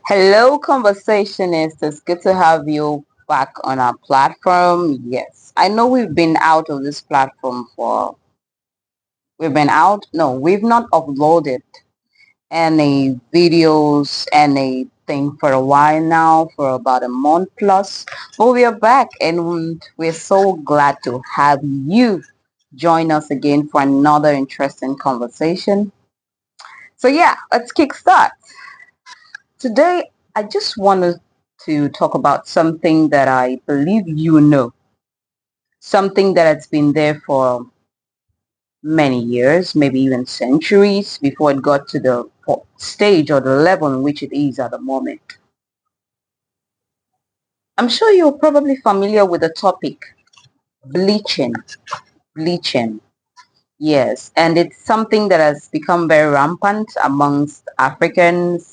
Hello, conversationists. It's good to have you back on our platform. Yes, I know we've been out of this platform we've been out. No, we've not uploaded any videos, anything for a while now, for about a month plus. But we are back and we're so glad to have you join us again for another interesting conversation. So yeah, let's kickstart. Today, I just wanted to talk about something that I believe you know, something that has been there for many years, maybe even centuries before it got to the stage or the level in which it is at the moment. I'm sure you're probably familiar with the topic bleaching. Bleaching. Yes, and it's something that has become very rampant amongst Africans,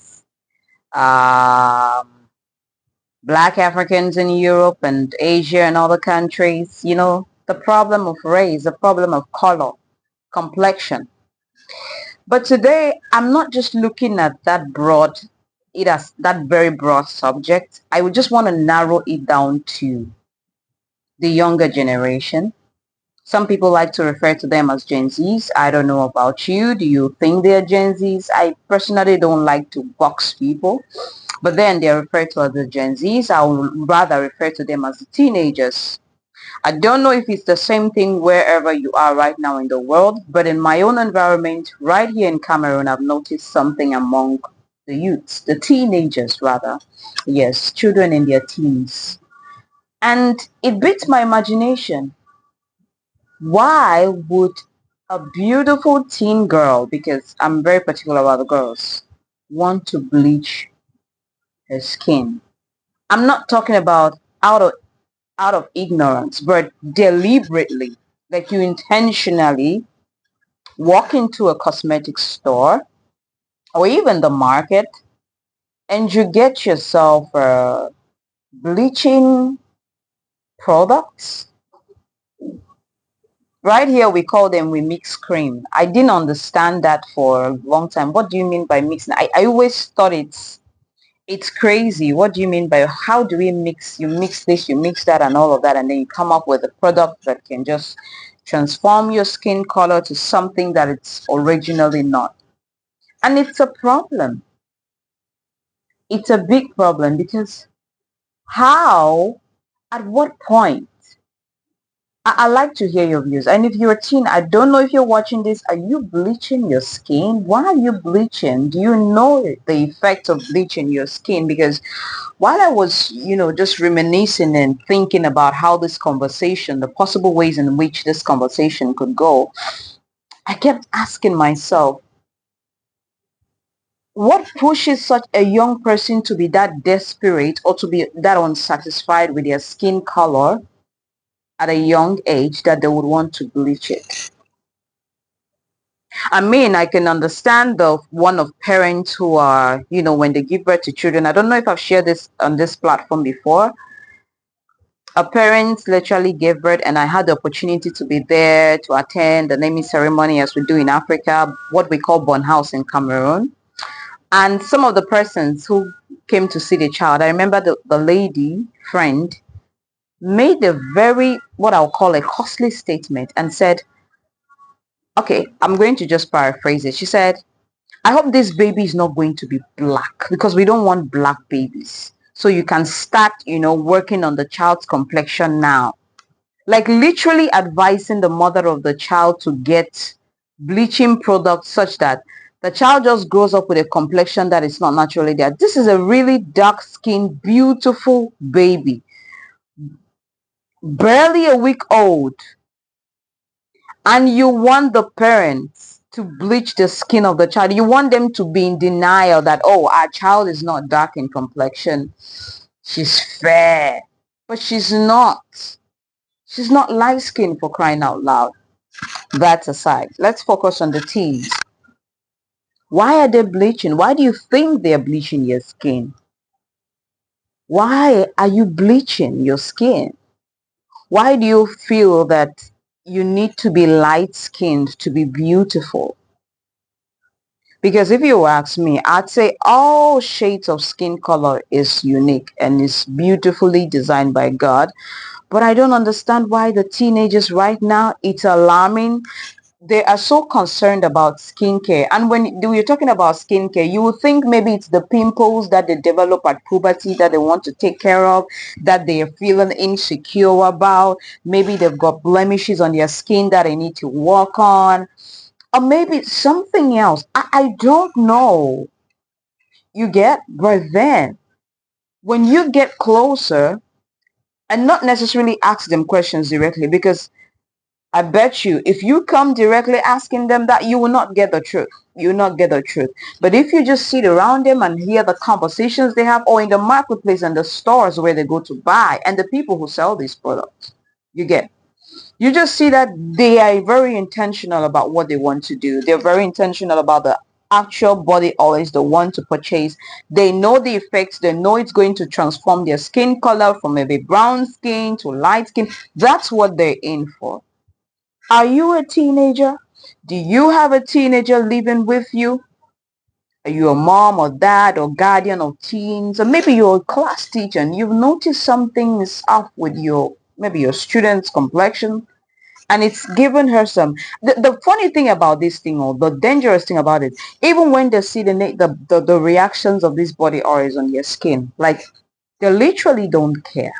um, Black Africans in Europe and Asia and other countries, the problem of race, the problem of color, complexion. But today, I'm not just looking at it as that very broad subject. I would just want to narrow it down to the younger generation. Some people like to refer to them as Gen Zs. I don't know about you. Do you think they're Gen Zs? I personally don't like to box people. But then they're referred to as the Gen Zs. I would rather refer to them as the teenagers. I don't know if it's the same thing wherever you are right now in the world, but in my own environment, right here in Cameroon, I've noticed something among the youths, the teenagers rather. Yes, children in their teens. And it beats my imagination. Why would a beautiful teen girl, because I'm very particular about the girls, want to bleach her skin? I'm not talking about out of ignorance, but deliberately, like you intentionally walk into a cosmetic store or even the market and you get yourself bleaching products. Right here, we mix cream. I didn't understand that for a long time. What do you mean by mixing? I always thought it's crazy. What do you mean by how do we mix? You mix this, you mix that and all of that, and then you come up with a product that can just transform your skin color to something that it's originally not. And it's a problem. It's a big problem because how, at what point? I like to hear your views. And if you're a teen, I don't know if you're watching this. Are you bleaching your skin? Why are you bleaching? Do you know the effect of bleaching your skin? Because while I was, just reminiscing and thinking about how this conversation, the possible ways in which this conversation could go, I kept asking myself, what pushes such a young person to be that desperate or to be that unsatisfied with their skin color at a young age that they would want to bleach it? I mean, I can understand the one of parents who are, when they give birth to children. I don't know if I've shared this on this platform before. A parent literally gave birth and I had the opportunity to be there to attend the naming ceremony as we do in Africa, what we call Bon House in Cameroon. And some of the persons who came to see the child, I remember the lady friend made a very, what I'll call a costly statement and said, okay, I'm going to just paraphrase it. She said, I hope this baby is not going to be black because we don't want black babies. So you can start, working on the child's complexion now. Like literally advising the mother of the child to get bleaching products such that the child just grows up with a complexion that is not naturally there. This is a really dark skinned, beautiful baby, barely a week old, and you want the parents to bleach the skin of the child. You want them to be in denial that, oh, our child is not dark in complexion. She's fair. But she's not. She's not light skinned, for crying out loud. That aside, let's focus on the teens. Why are they bleaching? Why do you think they're bleaching your skin? Why are you bleaching your skin? Why do you feel that you need to be light skinned to be beautiful? Because if you ask me, I'd say all shades of skin color is unique and is beautifully designed by God. But I don't understand why the teenagers right now, it's alarming. They are so concerned about skincare. And when you're talking about skincare, you would think maybe it's the pimples that they develop at puberty that they want to take care of, that they are feeling insecure about. Maybe they've got blemishes on their skin that they need to work on. Or maybe it's something else. I don't know. You get? But then, when you get closer, and not necessarily ask them questions directly, because I bet you if you come directly asking them that, you will not get the truth. You will not get the truth. But if you just sit around them and hear the conversations they have, or in the marketplace and the stores where they go to buy, and the people who sell these products, you get. You just see that they are very intentional about what they want to do. They're very intentional about the actual body oils they want to purchase. They know the effects. They know it's going to transform their skin color from maybe brown skin to light skin. That's what they're in for. Are you a teenager? Do you have a teenager living with you? Are you a mom or dad or guardian of teens? Or maybe you're a class teacher and you've noticed something is off with maybe your student's complexion, and it's given her some. The funny thing about this thing, or the dangerous thing about it, even when they see the reactions of these body oils on your skin, like, they literally don't care.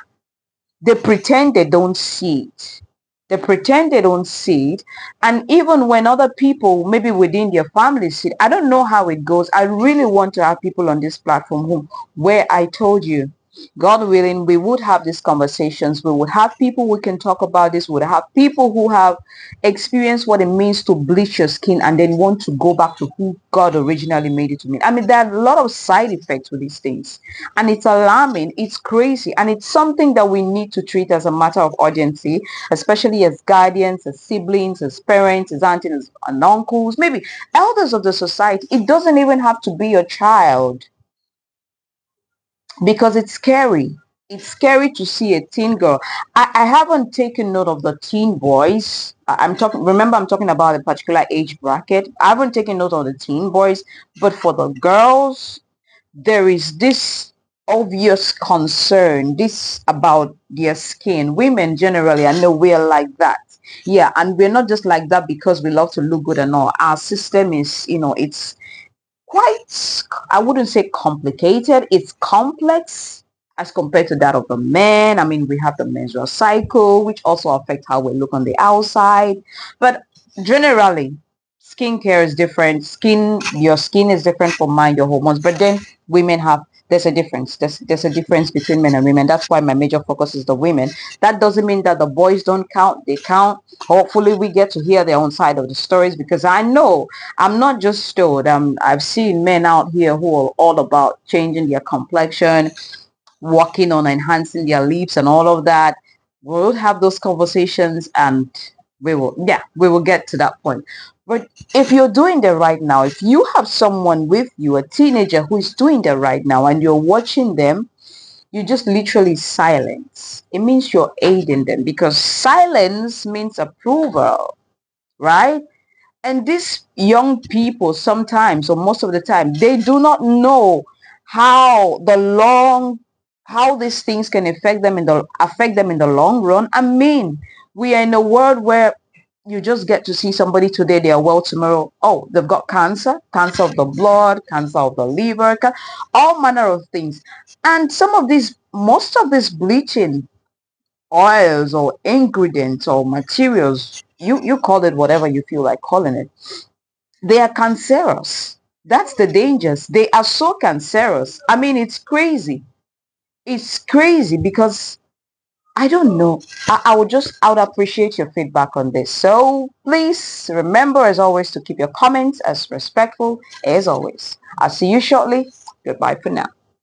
They pretend they don't see it. They pretend they don't see it. And even when other people, maybe within their family, see it, I don't know how it goes. I really want to have people on this platform where I told you, God willing, we would have these conversations. We would have people we can talk about this. We would have people who have experienced what it means to bleach your skin and then want to go back to who God originally made it to mean. I mean, there are a lot of side effects with these things, and it's alarming. It's crazy, and it's something that we need to treat as a matter of urgency, especially as guardians, as siblings, as parents, as aunties and uncles, maybe elders of the society. It doesn't even have to be your child, because it's scary. It's scary to see a teen girl. I haven't taken note of the teen boys. I'm talking, remember, I'm talking about a particular age bracket. I haven't taken note of the teen boys, but for the girls, there is this obvious concern, this about their skin. Women generally, I know we're like that. Yeah, and we're not just like that because we love to look good and all. Our system is, it's quite, I wouldn't say complicated, it's complex as compared to that of the men. I mean, we have the menstrual cycle, which also affects how we look on the outside. But generally, skincare is different. Your skin is different from mine, your hormones. But then women have, there's a difference. There's a difference between men and women. That's why my major focus is the women. That doesn't mean that the boys don't count. They count. Hopefully we get to hear their own side of the stories, because I know I'm not just told. I've seen men out here who are all about changing their complexion, working on enhancing their lips and all of that. We'll have those conversations, and we will get to that point. But if you're doing that right now, if you have someone with you, a teenager who is doing that right now, and you're watching them, you just literally silence. It means you're aiding them, because silence means approval, right? And these young people, sometimes or most of the time, they do not know how how these things can affect them in the long run. I mean, we are in a world where you just get to see somebody today, they are well tomorrow. Oh, they've got cancer of the blood, cancer of the liver, all manner of things. And most of this bleaching oils or ingredients or materials, you call it whatever you feel like calling it, they are cancerous. That's the dangers. They are so cancerous. I mean, it's crazy. It's crazy, because I don't know. I would appreciate your feedback on this. So please remember, as always, to keep your comments as respectful as always. I'll see you shortly. Goodbye for now.